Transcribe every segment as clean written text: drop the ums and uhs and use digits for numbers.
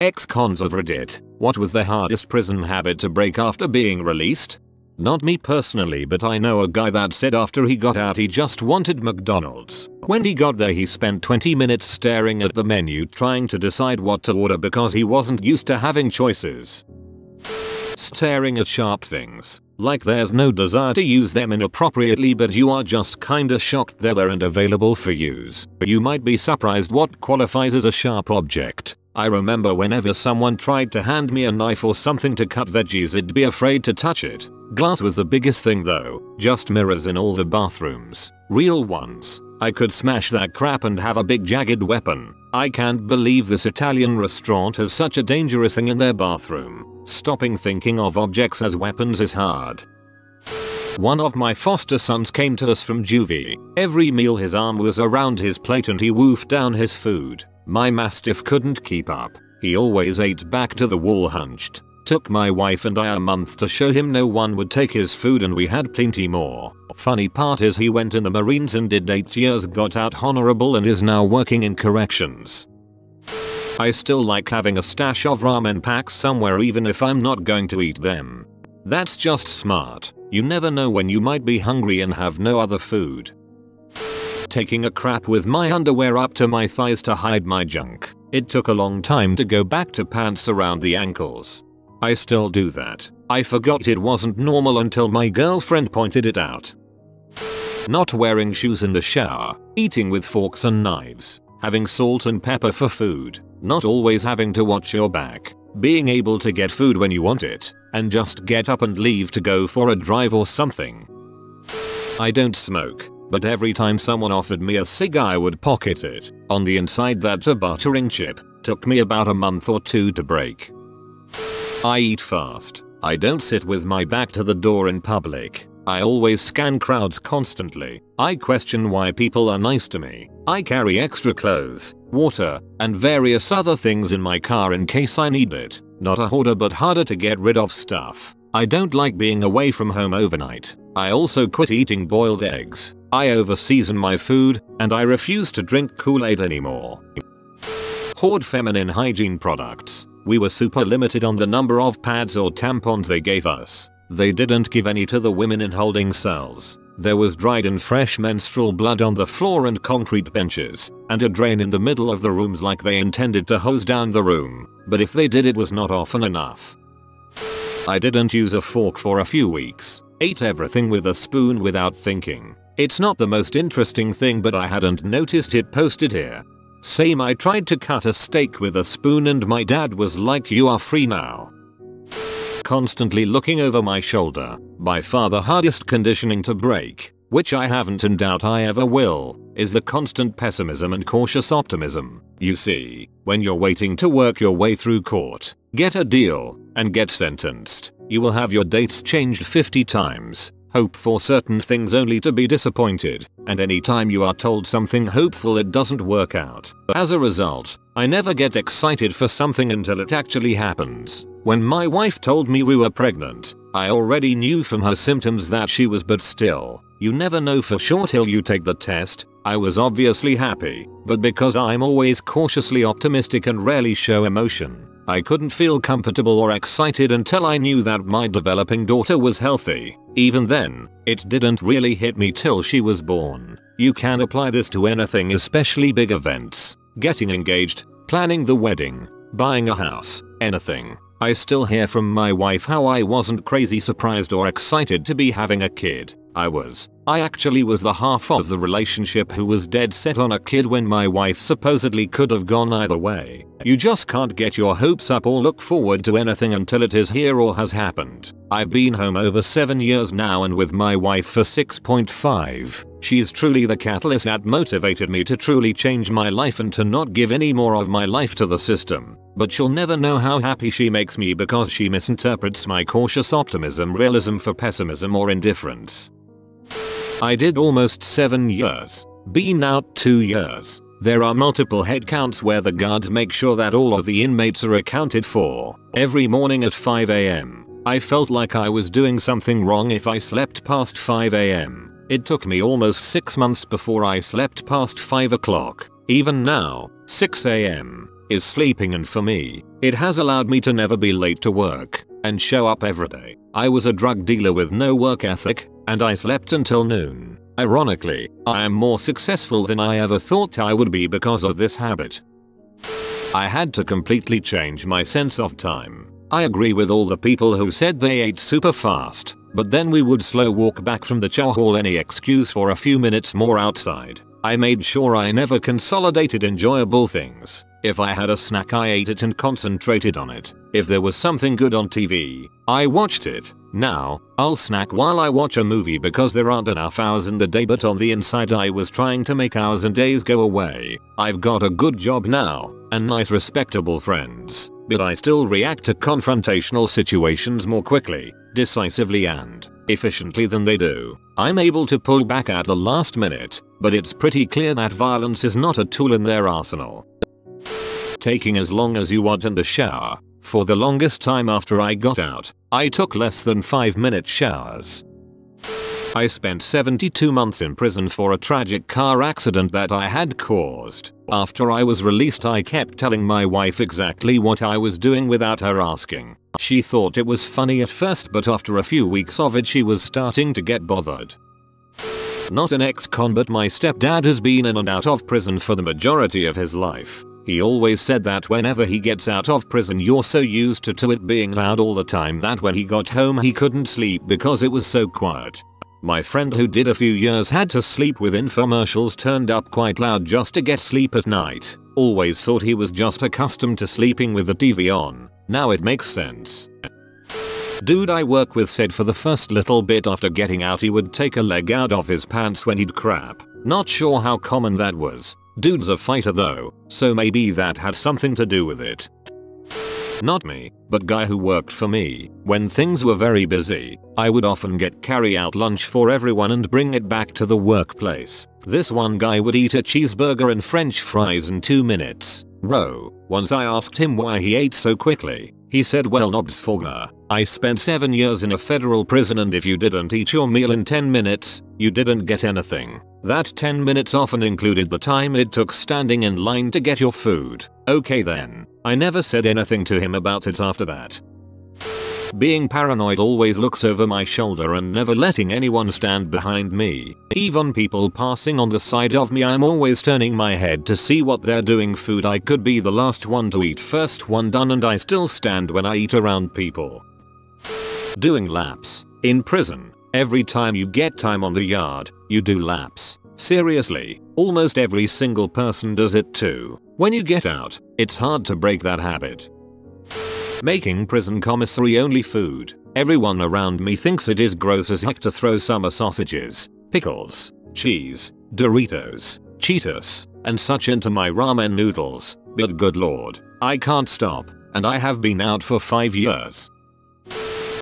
Ex-cons of Reddit. What was the hardest prison habit to break after being released? Not me personally, but I know a guy that said after he got out he just wanted McDonald's. When he got there he spent 20 minutes staring at the menu trying to decide what to order because he wasn't used to having choices. Staring at sharp things. Like there's no desire to use them inappropriately, but you are just kinda shocked they're there and available for use. You might be surprised what qualifies as a sharp object. I remember whenever someone tried to hand me a knife or something to cut veggies, I'd be afraid to touch it. Glass was the biggest thing though, just mirrors in all the bathrooms. Real ones. I could smash that crap and have a big jagged weapon. I can't believe this Italian restaurant has such a dangerous thing in their bathroom. Stopping thinking of objects as weapons is hard. One of my foster sons came to us from juvie. Every meal his arm was around his plate and he wolfed down his food. My mastiff couldn't keep up. He always ate back to the wall hunched. Took my wife and I a month to show him no one would take his food and we had plenty more. Funny part is he went in the Marines and did 8 years, got out honorable and is now working in corrections. I still like having a stash of ramen packs somewhere even if I'm not going to eat them. That's just smart. You never know when you might be hungry and have no other food. Taking a crap with my underwear up to my thighs to hide my junk. It took a long time to go back to pants around the ankles. I still do that. I forgot it wasn't normal until my girlfriend pointed it out. Not wearing shoes in the shower, eating with forks and knives, having salt and pepper for food, not always having to watch your back, being able to get food when you want it, and just get up and leave to go for a drive or something. I don't smoke, but every time someone offered me a cig I would pocket it. On the inside that's a buttering chip. Took me about a month or 2 to break. I eat fast. I don't sit with my back to the door in public. I always scan crowds constantly. I question why people are nice to me. I carry extra clothes, water, and various other things in my car in case I need it. Not a hoarder but harder to get rid of stuff. I don't like being away from home overnight. I also quit eating boiled eggs. I over-season my food, and I refuse to drink Kool-Aid anymore. Hoard feminine hygiene products. We were super limited on the number of pads or tampons they gave us. They didn't give any to the women in holding cells. There was dried and fresh menstrual blood on the floor and concrete benches, and a drain in the middle of the rooms like they intended to hose down the room, but if they did it was not often enough. I didn't use a fork for a few weeks. Ate everything with a spoon without thinking. It's not the most interesting thing but I hadn't noticed it posted here. Same, I tried to cut a steak with a spoon and my dad was like, "You are free now." Constantly looking over my shoulder. By far the hardest conditioning to break, which I haven't and doubt I ever will, is the constant pessimism and cautious optimism. You see, when you're waiting to work your way through court, get a deal, and get sentenced, you will have your dates changed 50 times. Hope for certain things only to be disappointed, and anytime you are told something hopeful it doesn't work out. As a result, I never get excited for something until it actually happens. When my wife told me we were pregnant, I already knew from her symptoms that she was, but still, you never know for sure till you take the test. I was obviously happy, but because I'm always cautiously optimistic and rarely show emotion, I couldn't feel comfortable or excited until I knew that my developing daughter was healthy. Even then, it didn't really hit me till she was born. You can apply this to anything, especially big events. Getting engaged, planning the wedding, buying a house, anything. I still hear from my wife how I wasn't crazy surprised or excited to be having a kid. I actually was the half of the relationship who was dead set on a kid when my wife supposedly could have gone either way. You just can't get your hopes up or look forward to anything until it is here or has happened. I've been home over 7 years now and with my wife for 6.5. She's truly the catalyst that motivated me to truly change my life and to not give any more of my life to the system. But she'll never know how happy she makes me because she misinterprets my cautious optimism, realism for pessimism or indifference. I did almost 7 years. Been out 2 years. There are multiple headcounts where the guards make sure that all of the inmates are accounted for. Every morning at 5 AM, I felt like I was doing something wrong if I slept past 5 AM. It took me almost 6 months before I slept past 5 o'clock. Even now, 6 AM, is sleeping, and for me, it has allowed me to never be late to work and show up every day. I was a drug dealer with no work ethic, and I slept until noon. Ironically, I am more successful than I ever thought I would be because of this habit. I had to completely change my sense of time. I agree with all the people who said they ate super fast, but then we would slow walk back from the chow hall any excuse for a few minutes more outside. I made sure I never consolidated enjoyable things. If I had a snack, I ate it and concentrated on it. If there was something good on TV, I watched it. Now, I'll snack while I watch a movie because there aren't enough hours in the day, but on the inside I was trying to make hours and days go away. I've got a good job now and nice respectable friends, but I still react to confrontational situations more quickly, decisively and efficiently than they do. I'm able to pull back at the last minute, but it's pretty clear that violence is not a tool in their arsenal. Taking as long as you want in the shower. For the longest time after I got out, I took less than 5-minute showers. I spent 72 months in prison for a tragic car accident that I had caused. After I was released, I kept telling my wife exactly what I was doing without her asking. She thought it was funny at first, but after a few weeks of it she was starting to get bothered. Not an ex-con, but my stepdad has been in and out of prison for the majority of his life. He always said that whenever he gets out of prison you're so used to it being loud all the time that when he got home he couldn't sleep because it was so quiet. My friend who did a few years had to sleep with infomercials turned up quite loud just to get sleep at night. Always thought he was just accustomed to sleeping with the TV on. Now it makes sense. Dude I work with said for the first little bit after getting out he would take a leg out of his pants when he'd crap. Not sure how common that was. Dude's a fighter though, so maybe that had something to do with it. Not me, but guy who worked for me. When things were very busy, I would often get carry-out lunch for everyone and bring it back to the workplace. This one guy would eat a cheeseburger and french fries in 2 minutes. Once I asked him why he ate so quickly. He said, well, nobs fogger. I spent 7 years in a federal prison, and if you didn't eat your meal in 10 minutes, you didn't get anything. That 10 minutes often included the time it took standing in line to get your food. Okay then. I never said anything to him about it after that. Being paranoid, always looks over my shoulder and never letting anyone stand behind me. Even people passing on the side of me, I'm always turning my head to see what they're doing. Food I could be the last one to eat, first one done, and I still stand when I eat around people. Doing laps. In prison, every time you get time on the yard, you do laps. Seriously, almost every single person does it too. When you get out, it's hard to break that habit. Making prison commissary only food. Everyone around me thinks it is gross as heck to throw summer sausages, pickles, cheese, Doritos, Cheetos, and such into my ramen noodles, but good lord, I can't stop, and I have been out for 5 years.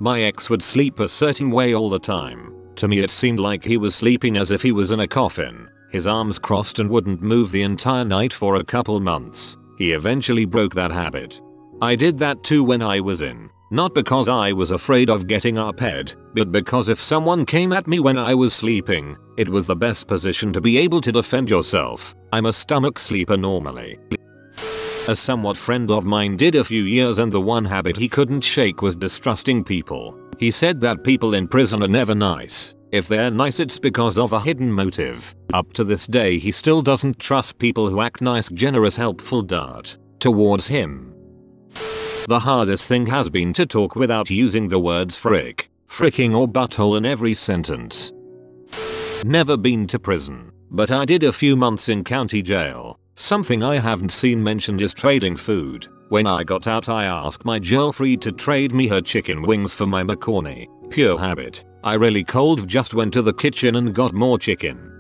My ex would sleep a certain way all the time. To me it seemed like he was sleeping as if he was in a coffin, his arms crossed, and wouldn't move the entire night for a couple months. He eventually broke that habit. I did that too when I was in. Not because I was afraid of getting uphead, but because if someone came at me when I was sleeping, it was the best position to be able to defend yourself. I'm a stomach sleeper normally. A somewhat friend of mine did a few years, and the one habit he couldn't shake was distrusting people. He said that people in prison are never nice. If they're nice, it's because of a hidden motive. Up to this day he still doesn't trust people who act nice, generous, helpful towards him. The hardest thing has been to talk without using the words frick, fricking, or butthole in every sentence. Never been to prison, but I did a few months in county jail. Something I haven't seen mentioned is trading food. When I got out, I asked my girlfriend to trade me her chicken wings for my macaroni. Pure habit. I really just went to the kitchen and got more chicken.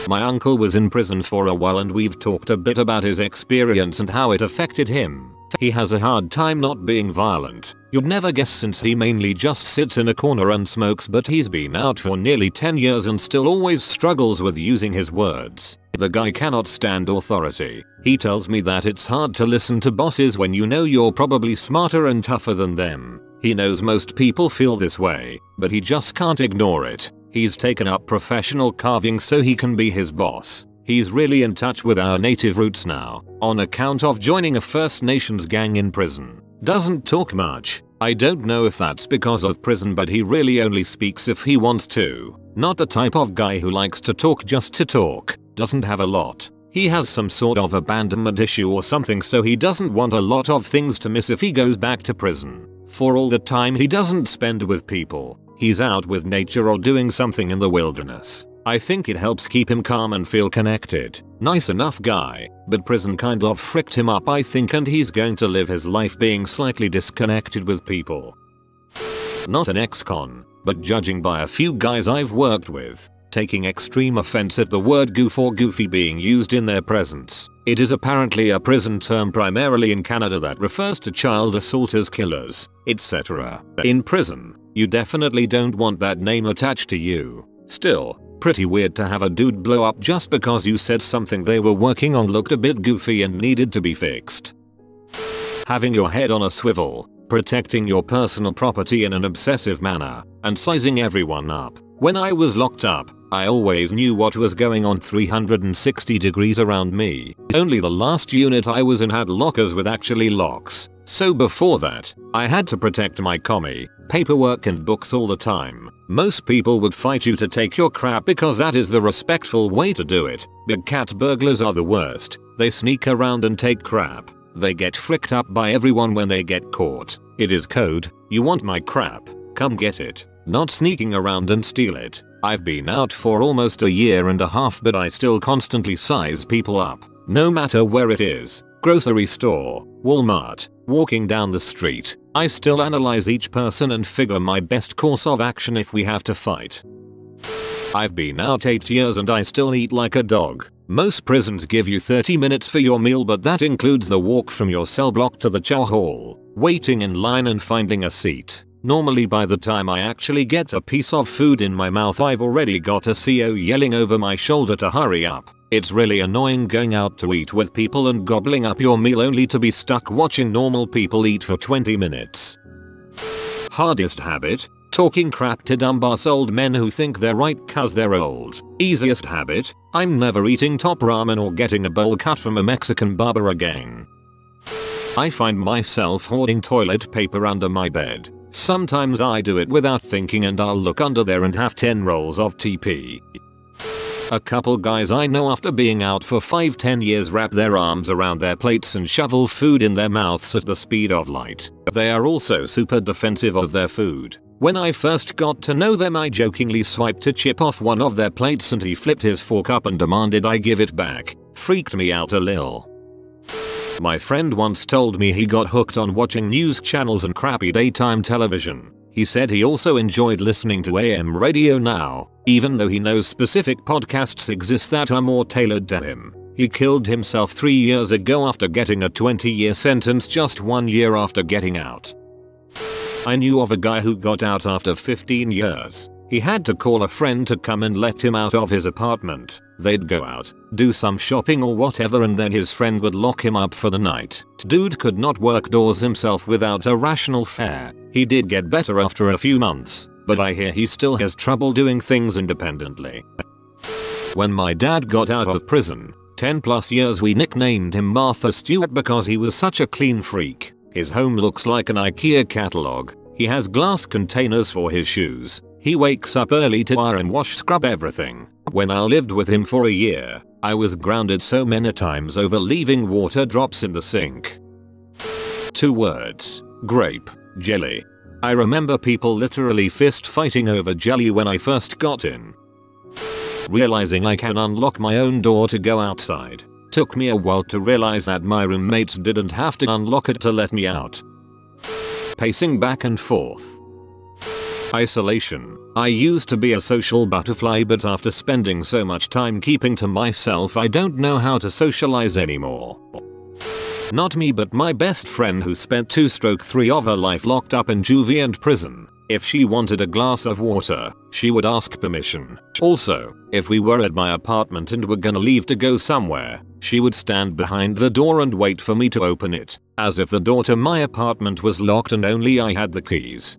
My uncle was in prison for a while, and we've talked a bit about his experience and how it affected him. He has a hard time not being violent. You'd never guess, since he mainly just sits in a corner and smokes, but he's been out for nearly 10 years and still always struggles with using his words. The guy cannot stand authority. He tells me that it's hard to listen to bosses when you know you're probably smarter and tougher than them. He knows most people feel this way, but he just can't ignore it. He's taken up professional carving so he can be his boss. He's really in touch with our native roots now, on account of joining a First Nations gang in prison. Doesn't talk much. I don't know if that's because of prison, but he really only speaks if he wants to. Not the type of guy who likes to talk just to talk. Doesn't have a lot. He has some sort of abandonment issue or something, so he doesn't want a lot of things to miss if he goes back to prison. For all the time he doesn't spend with people, he's out with nature or doing something in the wilderness. I think it helps keep him calm and feel connected. Nice enough guy, but prison kind of fricked him up, I think, and he's going to live his life being slightly disconnected with people. Not an ex-con, but judging by a few guys I've worked with, taking extreme offense at the word goof or goofy being used in their presence. It is apparently a prison term primarily in Canada that refers to child assaulters, killers, etc. In prison, you definitely don't want that name attached to you. Still, pretty weird to have a dude blow up just because you said something they were working on looked a bit goofy and needed to be fixed. Having your head on a swivel, protecting your personal property in an obsessive manner, and sizing everyone up. When I was locked up, I always knew what was going on 360 degrees around me. Only the last unit I was in had lockers with actually locks. So before that, I had to protect my commie, paperwork and books all the time. Most people would fight you to take your crap because that is the respectful way to do it. Big cat burglars are the worst. They sneak around and take crap. They get fricked up by everyone when they get caught. It is code. You want my crap? Come get it. Not sneaking around and steal it. I've been out for almost a year and a half, but I still constantly size people up. No matter where it is. Grocery store, Walmart, walking down the street. I still analyze each person and figure my best course of action if we have to fight. I've been out 8 years and I still eat like a dog. Most prisons give you 30 minutes for your meal, but that includes the walk from your cell block to the chow hall, waiting in line and finding a seat. Normally by the time I actually get a piece of food in my mouth, I've already got a CO yelling over my shoulder to hurry up. It's really annoying going out to eat with people and gobbling up your meal only to be stuck watching normal people eat for 20 minutes. Hardest habit? Talking crap to dumbass old men who think they're right cause they're old. Easiest habit? I'm never eating top ramen or getting a bowl cut from a Mexican barber again. I find myself hoarding toilet paper under my bed. Sometimes I do it without thinking and I'll look under there and have 10 rolls of TP. A couple guys I know after being out for 5-10 years wrap their arms around their plates and shovel food in their mouths at the speed of light. They are also super defensive of their food. When I first got to know them, I jokingly swiped a chip off one of their plates and he flipped his fork up and demanded I give it back. Freaked me out a lil. My friend once told me he got hooked on watching news channels and crappy daytime television. He said he also enjoyed listening to AM radio now, even though he knows specific podcasts exist that are more tailored to him. He killed himself 3 years ago after getting a 20-year sentence just 1 year after getting out. I knew of a guy who got out after 15 years. He had to call a friend to come and let him out of his apartment. They'd go out, do some shopping or whatever, and then his friend would lock him up for the night. Dude could not work doors himself without a rational fare. He did get better after a few months, but I hear he still has trouble doing things independently. When my dad got out of prison, 10+ years, we nicknamed him Martha Stewart because he was such a clean freak. His home looks like an IKEA catalog. He has glass containers for his shoes. He wakes up early to iron, wash, scrub everything. When I lived with him for a year, I was grounded so many times over leaving water drops in the sink. 2 words. Grape. Jelly. I remember people literally fist fighting over jelly when I first got in. Realizing I can unlock my own door to go outside. Took me a while to realize that my roommates didn't have to unlock it to let me out. Pacing back and forth. Isolation. I used to be a social butterfly, but after spending so much time keeping to myself, I don't know how to socialize anymore. Not me, but my best friend who spent 2/3 of her life locked up in juvie and prison. If she wanted a glass of water, she would ask permission. Also, if we were at my apartment and were gonna leave to go somewhere, she would stand behind the door and wait for me to open it, as if the door to my apartment was locked and only I had the keys.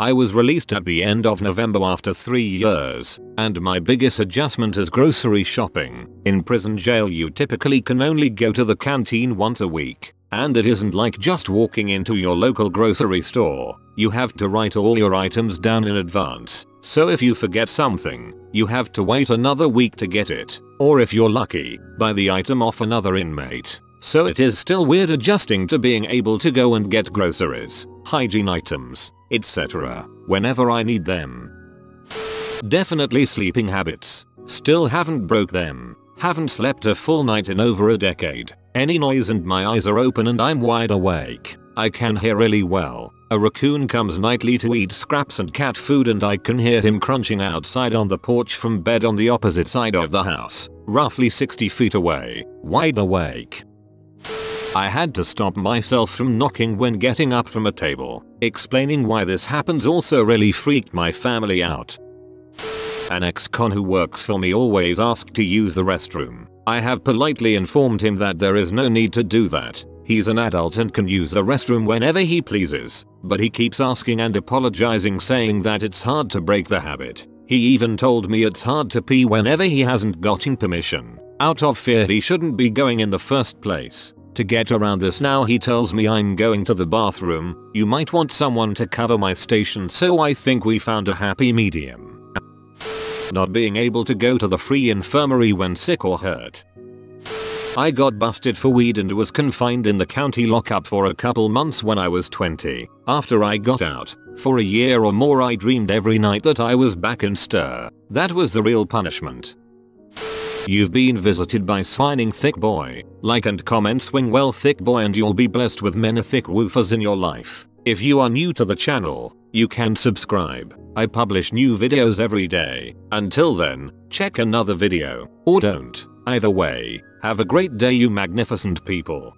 I was released at the end of November after 3 years, and my biggest adjustment is grocery shopping. In prison jail you typically can only go to the canteen once a week, and it isn't like just walking into your local grocery store. You have to write all your items down in advance, so if you forget something, you have to wait another week to get it, or if you're lucky, buy the item off another inmate. So it is still weird adjusting to being able to go and get groceries, hygiene items, etc. whenever I need them. Definitely sleeping habits. Still haven't broke them. Haven't slept a full night in over a decade. Any noise and my eyes are open and I'm wide awake. I can hear really well. A raccoon comes nightly to eat scraps and cat food and I can hear him crunching outside on the porch from bed on the opposite side of the house, roughly 60 feet away. Wide awake. I had to stop myself from knocking when getting up from a table. Explaining why this happens also really freaked my family out. An ex-con who works for me always asks to use the restroom. I have politely informed him that there is no need to do that. He's an adult and can use the restroom whenever he pleases, but he keeps asking and apologizing, saying that it's hard to break the habit. He even told me it's hard to pee whenever he hasn't gotten permission, out of fear he shouldn't be going in the first place. To get around this now he tells me I'm going to the bathroom, you might want someone to cover my station, so I think we found a happy medium. Not being able to go to the free infirmary when sick or hurt. I got busted for weed and was confined in the county lockup for a couple months when I was 20. After I got out, for a year or more I dreamed every night that I was back in stir. That was the real punishment. You've been visited by swining thick boy. Like and comment swing well thick boy and you'll be blessed with many thick woofers in your life. If you are new to the channel, you can subscribe. I publish new videos every day. Until then, check another video, or don't. Either way, have a great day you magnificent people.